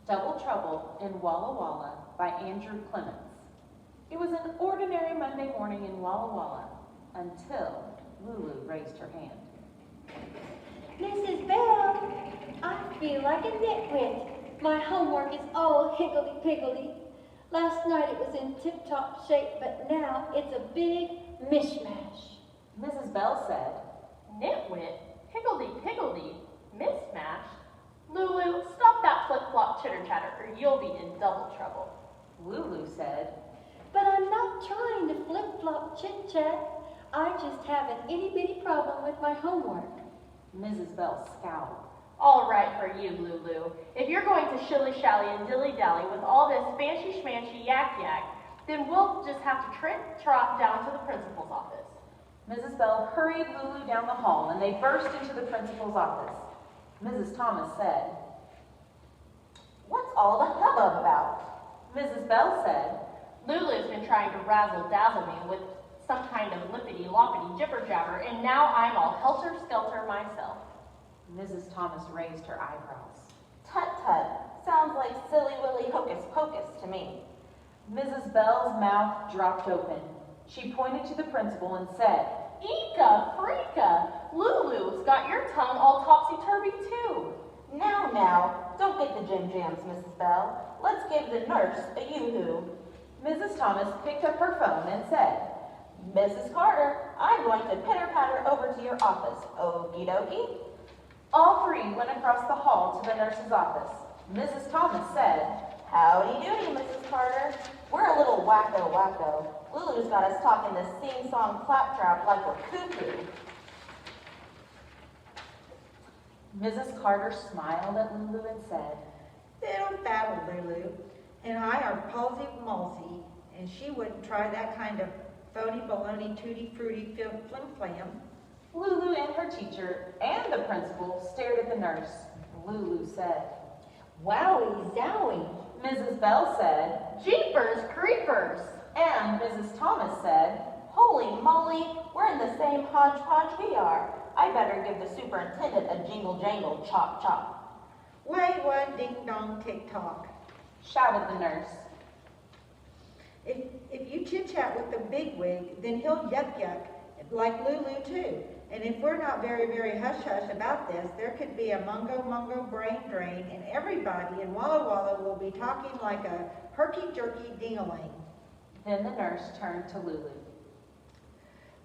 Double Trouble in Walla Walla by Andrew Clements. It was an ordinary Monday morning in Walla Walla until Lulu raised her hand. Mrs. Bell, I feel like a nitwit. My homework is all higgledy-piggledy. Last night it was in tip-top shape, but now it's a big mishmash. Mrs. Bell said, Nitwit? Higgledy-piggledy? Mismatch? Lulu, stop that flip-flop chitter-chatter or you'll be in double trouble. Lulu said, But I'm not trying to flip-flop chit-chat. I just have an itty-bitty problem with my homework. Mrs. Bell scowled. All right for you, Lulu. If you're going to shilly-shally and dilly-dally with all this fancy-schmancy yak-yak, then we'll just have to trot down to the principal's office. Mrs. Bell hurried Lulu down the hall and they burst into the principal's office. Mrs. Thomas said, What's all the hubbub about? Mrs. Bell said, Lulu's been trying to razzle-dazzle me with some kind of lippity-loppity jibber-jabber, and now I'm all helter-skelter myself. Mrs. Thomas raised her eyebrows. Tut-tut, sounds like silly-willy hocus-pocus to me. Mrs. Bell's mouth dropped open. She pointed to the principal and said, Eeka, freaka! Lulu's got your tongue all topsy-turvy too. Now, don't get the jim-jams, Mrs. Bell. Let's give the nurse a yoo-hoo. Mrs. Thomas picked up her phone and said, Mrs. Carter, I'm going to pitter-patter over to your office. Okie dokie. All three went across the hall to the nurse's office. Mrs. Thomas said, Howdy doody, Mrs. Carter. We're a little wacko-wacko. Lulu's got us talking this sing-song claptrap like we're cuckoo. Mrs. Carter smiled at Lulu and said, Fiddle faddle, Lulu, and I are palsy-malsy, and she wouldn't try that kind of phony baloney tutti-frutti flim-flam. Lulu and her teacher and the principal stared at the nurse. Lulu said, Wowie zowie. Mrs. Bell said, Jeepers creepers! and Mrs. Thomas said, Holy moly, we're in the same hodgepodge we are. I better give the superintendent a jingle-jangle chop-chop. Way one ding-dong tick-tock. shouted the nurse. If you chit-chat with the bigwig, then he'll yuck-yuck, like Lulu too. And if we're not very, very hush-hush about this, there could be a mungo-mungo brain drain, and everybody in Walla Walla will be talking like a herky-jerky ding-a-ling. Then the nurse turned to Lulu.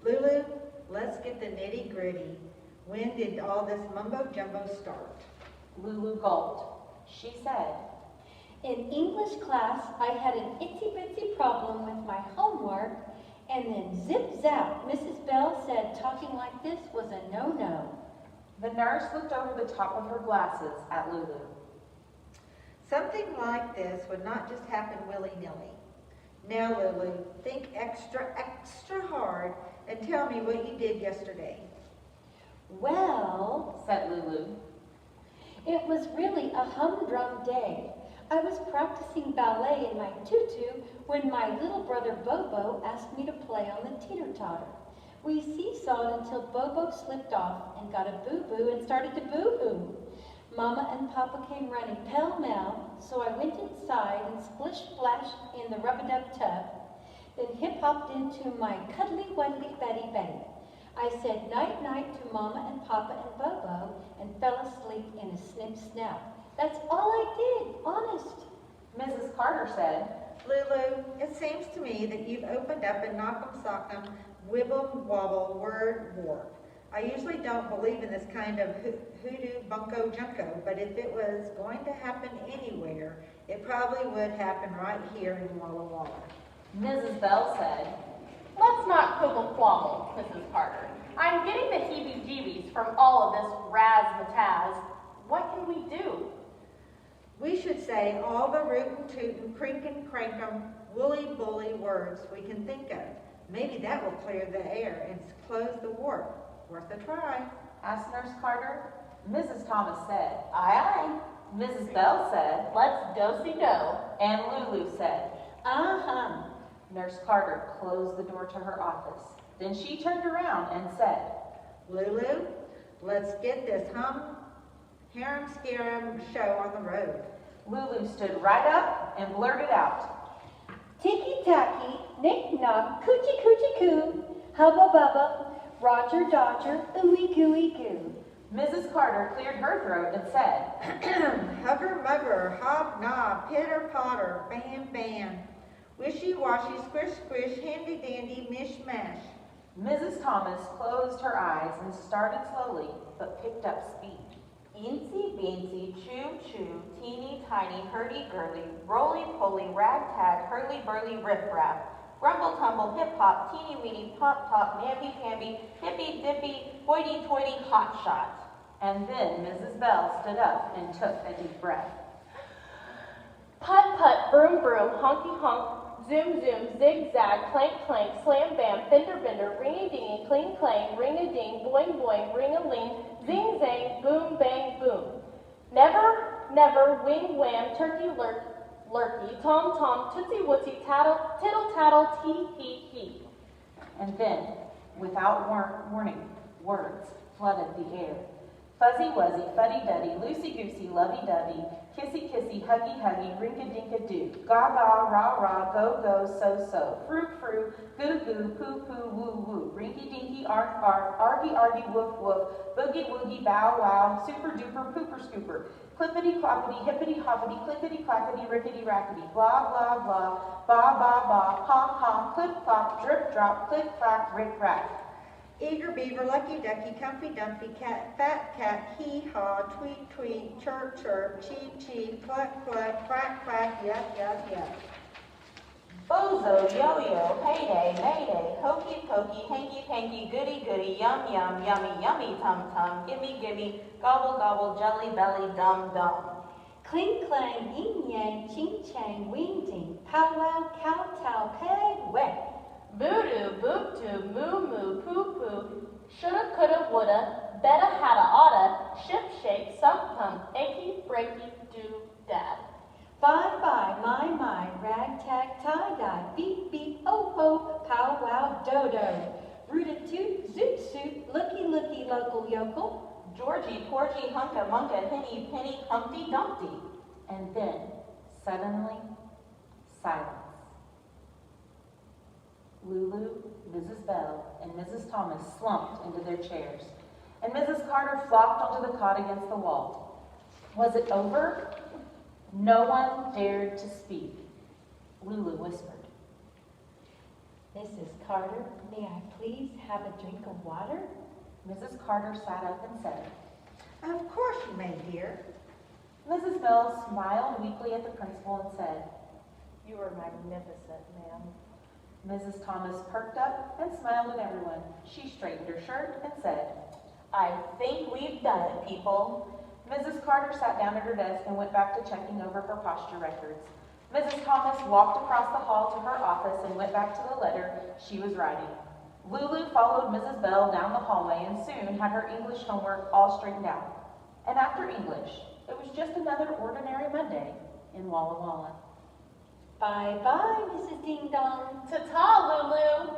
Lulu, let's get the nitty-gritty. When did all this mumbo-jumbo start? Lulu gulped. She said, In English class, I had an itsy-bitsy problem with my homework, and then zip-zap, Mrs. Bell said talking like this was a no-no. The nurse looked over the top of her glasses at Lulu. Something like this would not just happen willy-nilly. Now, Lulu, think extra hard and tell me what you did yesterday. Well, Said Lulu. it was really a humdrum day. I was practicing ballet in my tutu when my little brother Bobo asked me to play on the teeter-totter. We seesawed until Bobo slipped off and got a boo-boo and started to boo-hoo. Mama and Papa came running pell-mell, so I went inside and splish-splashed in the rub-a-dub tub, then hip-hopped into my cuddly-wuddly Betty. I said night-night to Mama and Papa and Bobo and fell asleep in a snip-snap. That's all I did, honest. Mrs. Carter said, Lulu, it seems to me that you've opened up a knock'em sock'em, wibble-wobble word war. I usually don't believe in this kind of hoodoo bunko junko, but if it was going to happen anywhere, it probably would happen right here in Walla Walla. Mrs. Bell said, Let's not quibble-quabble, Mrs. Carter. I'm getting the heebie-jeebies from all of this razzmatazz. What can we do? We should say all the rootin', tootin', crinkin', crankum, woolly-bully words we can think of. Maybe that will clear the air and close the warp. Worth a try. asked Nurse Carter. Mrs. Thomas said, Aye, Mrs. Bell said, Let's do-si-do. and Lulu said. Uh-huh. Nurse Carter closed the door to her office. Then she turned around and said, Lulu, let's get this harem-scarum show on the road. Lulu stood right up and blurted out, Ticky-tacky, knick-knock, coochie-coochie-coo, hubba-bubba, Roger Dodger, ooey-gooey-goo. Mrs. Carter cleared her throat and said, Hugger-mugger, hob-nob, pitter-patter, bam-bam. Wishy-washy, squish-squish, handy-dandy, mish-mash. Mrs. Thomas closed her eyes and started slowly, but picked up speed. Eensy beensy, choo choo, teeny tiny, hurdy gurly, roly poly, ragtag, hurly burly, riff raff, rumble tumble, hip hop, teeny weeny, pop pop, namby pamby, hippy dippy, hoity toity, hot shot. And then Mrs. Bell stood up and took a deep breath. Put put, broom broom, honky honk, zoom zoom, zig zag, clank clank, slam bam, fender bender, ringy dingy, cling clang, ring a ding, boing boing, ring a ling, zing zang, boom bang boom. Never, never, wing wham, turkey lurkey, tom tom, tootsie wootsy, tattle, tittle tattle, tee hee hee. And then, without warning, words flooded the air. Fuzzy wuzzy, fuddy duddy, loosey goosey, lovey dovey, kissy kissy, huggy huggy, rinka dinka doo, gaga, rah rah, go go, so so, frou frou, goo goo, poo poo, woo woo, rinky dinky, ark ark, argy argy, woof woof, boogie woogie, bow wow, super duper, pooper scooper, clippity cloppity, hippity hoppity, clickety clackety, rickety rackety, blah blah blah, ba ba ba, ha ha, clip clop, drip drop, click clack, rick rack. Eager beaver, lucky ducky, comfy dumpy, cat, fat cat, hee-haw, tweet tweet, chirp chirp, cheep cheep, cluck cluck, quack quack, yuck yuck yuck. Bozo, yo-yo, heyday, mayday, hokey pokey, hanky panky, goody goody, yum yum, yummy yummy, tum tum, gimme gimme, gobble gobble, jelly belly, dum dum. Cling clang, yin yang, ching chang, wing ding, pow wow, cow tow, peg wet. Voodoo, boop doo, moo moo, poo poo, shoulda, coulda, woulda, betta, hadda, oughta, ship shake, sump pump, achy, breaky, doo, dad. Bye bye, my, ragtag, tie-dye, beep beep, oh ho, pow wow, dodo. Root-a-toot, zoot-suit, looky-looky, local yokel. Georgie, porgy, hunka munka, henny penny, humpty dumpty. And then, suddenly, silence. Lulu, Mrs. Bell, and Mrs. Thomas slumped into their chairs, and Mrs. Carter flopped onto the cot against the wall. Was it over? No one dared to speak. Lulu whispered, Mrs. Carter, may I please have a drink of water? Mrs. Carter sat up and said, Of course you may, dear. Mrs. Bell smiled weakly at the principal and said, You are magnificent, ma'am. Mrs. Thomas perked up and smiled at everyone. She straightened her shirt and said, I think we've done it, people. Mrs. Carter sat down at her desk and went back to checking over her posture records. Mrs. Thomas walked across the hall to her office and went back to the letter she was writing. Lulu followed Mrs. Bell down the hallway and soon had her English homework all straightened out. And after English, it was just another ordinary Monday in Walla Walla. Bye-bye, Mrs. Ding Dong. Ta-ta, Lulu.